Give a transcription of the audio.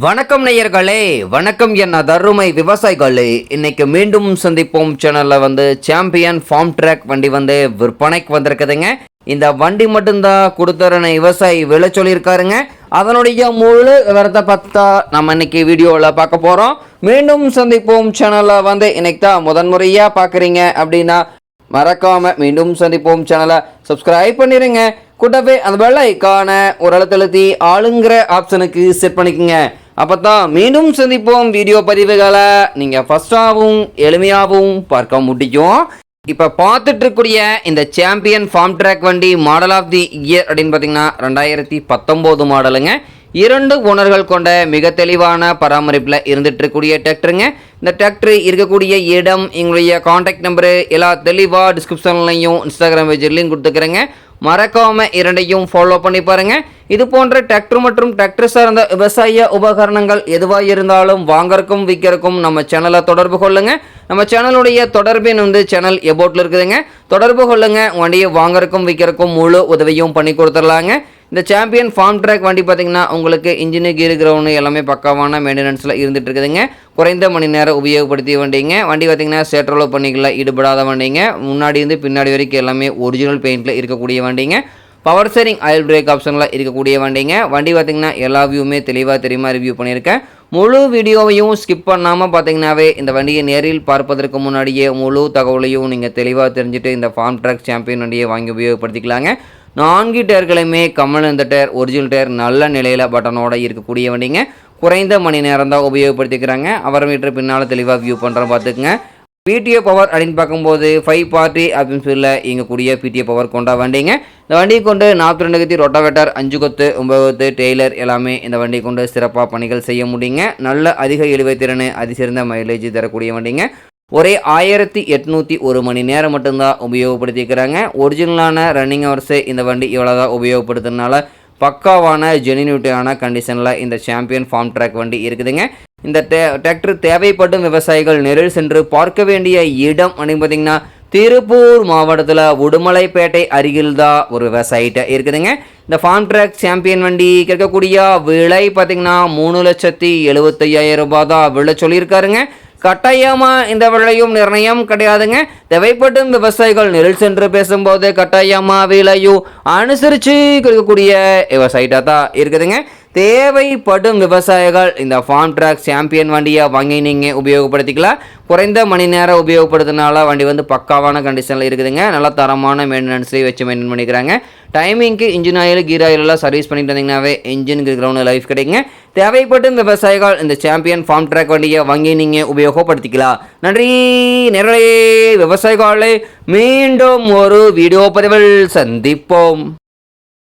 வணக்கம் நேயர்களே, வணக்கம் என் அருமை விவசாயிகளே. இன்னைக்கு மீண்டும் சந்திப்போம் சேனல்ல சாம்பியன் ஃபார்ம்ட்ராக் வண்டி விற்பனைக்கு வந்திருக்குதுங்க. இந்த வண்டி மட்டும்தான் கொடுத்துறன விவசாயி விலை சொல்லியிருக்காருங்க. அதனுடைய முழு விவரத்தை பார்த்தா நம்ம இன்னைக்கு வீடியோவில் பார்க்க போகிறோம். மீண்டும் சந்திப்போம் சேனல்ல இன்னைக்கு தான் முதன்முறையாக பார்க்குறீங்க அப்படின்னா மறக்காம மீண்டும் சந்திப்போம் சேனலை சப்ஸ்கிரைப் பண்ணிடுங்க. கூட்டவே அந்த பெல் ஐக்கான ஒரு அழுத்தழுத்தி ஆளுங்கிற ஆப்ஷனுக்கு செட் பண்ணிக்கோங்க. அப்போ தான் மீண்டும் சந்திப்போம் வீடியோ பதிவுகளை நீங்கள் ஃபஸ்ட்டாகவும் எளிமையாகவும் பார்க்க முடியும். இப்போ பார்த்துட்டு இருக்கக்கூடிய இந்த சாம்பியன் ஃபார்ம்ட்ராக் வண்டி மாடல் ஆஃப் தி இயர் அப்படின்னு பார்த்தீங்கன்னா 2019 மாடலுங்க. 2 ஓனர்கள் கொண்ட மிக தெளிவான பராமரிப்பில் இருந்துட்டு இருக்கக்கூடிய டிராக்டருங்க. இந்த டிராக்டர் இருக்கக்கூடிய இடம், எங்களுடைய கான்டாக்ட் நம்பரு எல்லாம் தெளிவாக டிஸ்கிரிப்ஷன்லையும் இன்ஸ்டாகிராம் பேஜில் லிங்க் கொடுத்துக்கிறேங்க. மறக்காமல் இரண்டையும் ஃபாலோ பண்ணி பாருங்கள். இது போன்ற டிராக்டர் மற்றும் டிராக்டர் சார்ந்த விவசாய உபகரணங்கள் எதுவாக இருந்தாலும் வாங்கறக்கும் விற்கிறக்கும் நம்ம சேனலை தொடர்பு கொள்ளுங்கள். நம்ம சேனலுடைய தொடர்பின் சேனல் எபோட்டில் இருக்குதுங்க. தொடர்பு கொள்ளுங்கள். வண்டியை வாங்கறக்கும் விற்கிறக்கும் முழு உதவியும் பண்ணி கொடுத்துடலாங்க. இந்த சாம்பியன் ஃபார்ம்ட்ராக் வண்டி பார்த்திங்கன்னா உங்களுக்கு இன்ஜினு கீரு கிரவுண்டு எல்லாமே பக்காவான மெயின்டெனன்ஸில் இருந்துகிட்டு இருக்குதுங்க. குறைந்த மணி நேரம் உபயோகப்படுத்திய வண்டிங்க. வண்டி பார்த்திங்கன்னா சேற்றளவு பணிகளில் ஈடுபடாத வண்டிங்க. முன்னாடி பின்னாடி வரைக்கும் எல்லாமே ஒரிஜினல் பெயிண்டில் இருக்கக்கூடிய வண்டிங்க. பவர் ஸ்டீரிங் ஆயில் பிரேக் ஆப்ஷனில் இருக்கக்கூடிய வண்டிங்க. வண்டி பார்த்திங்கன்னா எல்லா வியூவுமே தெளிவாக தெரியுமா ரிவ்யூ பண்ணியிருக்கேன். முழு வீடியோவையும் ஸ்கிப் பண்ணாமல் பார்த்தீங்கன்னாவே இந்த வண்டியை நேரில் பார்ப்பதற்கு முன்னாடியே முழு தகவலையும் நீங்கள் தெளிவாக தெரிஞ்சுட்டு இந்த ஃபார்ம்ட்ராக் சாம்பியன் வண்டியை வாங்கி உபயோகப்படுத்திக்கலாங்க. 4 டயர்களுமே கம்மல் இந்த டயர் ஒரிஜினல் டயர் நல்ல நிலையில் பட்டனோட இருக்கக்கூடிய வண்டிங்க. குறைந்த மணி நேரம் தான் உபயோகப்படுத்திக்கிறாங்க. அவர் மீட்டர் பின்னால் தெளிவாக வியூ பண்ணுறோம் பார்த்துக்குங்க. பிடிஓ பவர் அப்படின்னு பார்க்கும்போது 5 பார்ட்டி அப்படின்னு சொல்ல இயங்கக்கூடிய பிடிஓ பவர் கொண்ட வண்டிங்க. இந்த வண்டியை கொண்டு 42 கத்தி ரொட்டாவேட்டர், 5 கொத்து, 9 கொத்து டெய்லர் எல்லாமே இந்த வண்டியை கொண்டு சிறப்பாக பணிகள் செய்ய முடியுங்க. நல்ல அதிக இழுவை திறன், அதிசிறந்த மைலேஜ் தரக்கூடிய வண்டிங்க. ஒரே 1801 மணி நேரம் மட்டும்தான் உபயோகப்படுத்திக்கிறாங்க. ஒரிஜினலான ரன்னிங் ஹவர்ஸு இந்த வண்டி இவ்வளோதான் உபயோகப்படுத்துறதுனால பக்காவான ஜெனினியூட்டியான கண்டிஷனில் இந்த சாம்பியன் ஃபார்ம்ட்ராக் வண்டி இருக்குதுங்க. இந்த டிராக்டர் தேவைப்படும் விவசாயிகள் நேரில் சென்று பார்க்க வேண்டிய இடம் அப்படின்னு பார்த்திங்கன்னா திருப்பூர் மாவட்டத்தில் உடுமலைப்பேட்டை அருகில் தான் ஒரு விவசாயிட்ட இருக்குதுங்க. இந்த ஃபார்ம்ட்ராக் சாம்பியன் வண்டி கேட்கக்கூடிய விலை பார்த்திங்கன்னா 3,75,000 ரூபாய் தான் விலை சொல்லியிருக்காருங்க. கட்டாயமாக இந்த விலையும் நிர்ணயம் கிடையாதுங்க. தேவைப்படும் விவசாயிகள் நேரில் சென்று பேசும்போது கட்டாயமாக விலையும் அனுசரித்து கொடுக்கக்கூடிய விவசாயிட்டாக தான் இருக்குதுங்க. தேவைப்படும் விவசாயிகள் இந்த ஃபார்ம்ட்ராக் சாம்பியன் வண்டியை வாங்கி நீங்கள் உபயோகப்படுத்திக்கலாம். குறைந்த மணி நேரம் உபயோகப்படுத்தினால வண்டி பக்காவான கண்டிஷனில் இருக்குதுங்க. நல்ல தரமான மெயின்டெனன்ஸ்லேயே வச்சு மெயின்டைன் பண்ணிக்கிறாங்க. டைமிங்க்கு இன்ஜின் ஆயில், கீர் ஆயில் எல்லாம் சர்வீஸ் பண்ணிட்டு வந்தீங்கன்னாவே இன்ஜின் கிரவுண்ட் லைஃப் கிடைக்குங்க. தேவைப்படும் விவசாயிகள் இந்த சாம்பியன் ஃபார்ம்ட்ராக் வண்டியை வாங்கி நீங்கள் உபயோகப்படுத்திக்கலாம். நன்றி நேரலே விவசாயிகளே. மீண்டும் ஒரு வீடியோ பதிவில் சந்திப்போம்.